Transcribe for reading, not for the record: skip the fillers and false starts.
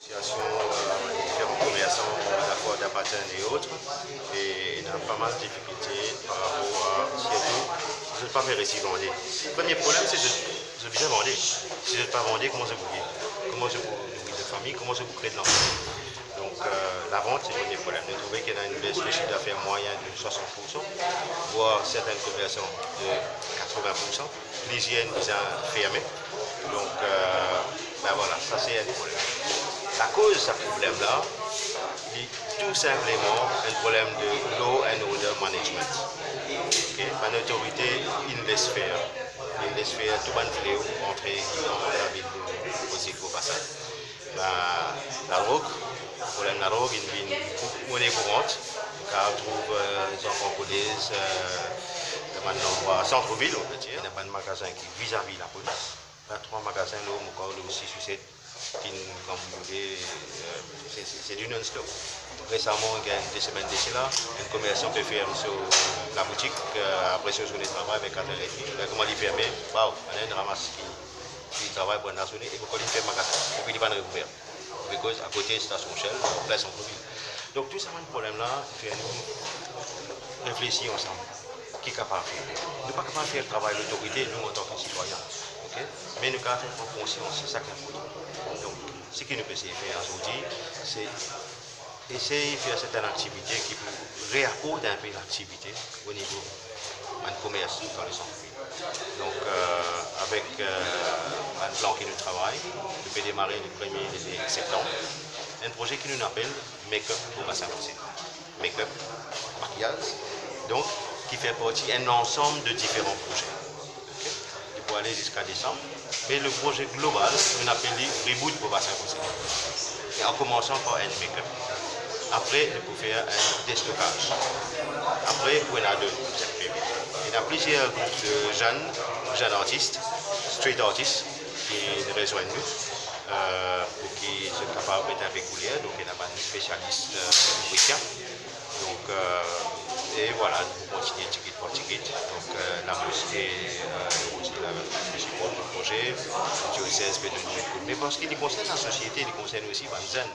Différents commerçants d'accord d'appartenir et autres, et il y a pas mal de difficultés par rapport à surtout, je ne pas faire ici vendre. Le premier problème, c'est de je viens vendre. Si je ne pas vendre, comment je vous comment je vous nourrir de famille, comment je vous crée de l'emploi. Donc la vente, c'est le premier problème. Nous trouvons qu'il y a une baisse de chiffre d'affaires moyen de 60%, voire certains commerçants de 80%. L'hygiène est fermée. Donc ben voilà, ça c'est un problème. La cause de ce problème-là, c'est tout simplement un problème de law and order management. Okay? Une autorité, il laisse faire. Il laisse faire tout le monde entrer dans la ville de Bosiko Bassa. La drogue, le problème de la drogue, il y a une monnaie courante, car on trouve des enfants codés maintenant à centre-ville, on peut dire. Il n'y a pas de magasin qui est vis-à-vis la police. Il y a 3 magasins, là, encore 6 ou 7 qui c'est du non-stop. Récemment, il y a des semaines d'ici là, un commerçant peut fermer sur la boutique après ce journée de travail avec 4h30. Comment il ferme? Waouh, on a une ramasse qui travaille pour la journée et pourquoi il fait magasin? Et puis il va nous réouvrir. Parce qu'à côté, station Shell, en place centre-ville. Donc, tout ça, ce problème-là, fait nous réfléchir ensemble. Qui est capable de faire? Nous ne sommes pas capables de faire le travail de l'autorité, nous, en tant que citoyens. Okay? Mais nous avons fait conscience, c'est ça qui est important. Donc, ce que nous pouvons faire aujourd'hui, c'est essayer de faire certaines activités qui peuvent réaccorder un peu l'activité au niveau du commerce dans les centres-villes. Donc, avec un plan qui nous travaille, nous pouvons démarrer le 1er septembre, un projet qui nous appelle Make-up pour Bassin Bosséko. Make-up, maquillage, donc qui fait partie d'un ensemble de différents projets. Okay? Qui peut aller jusqu'à décembre. Mais le projet global, on appelle Reboot pour Bassin Bosséko. Et en commençant par un make-up. Après, il faut faire un déstockage. Après, il y en a deux. Il y a plusieurs groupes de jeunes artistes, street artistes, qui nous rejoignent nous, pour qu'ils soient capables d'être avec vous. Donc, il y a un spécialiste week-end. Donc, et voilà, nous continuons ticket par ticket. Donc, la musique aussi la musique pour le projet, le diocèse peut nous donner. Mais parce qu'il concerne la société, il concerne aussi les jeunes.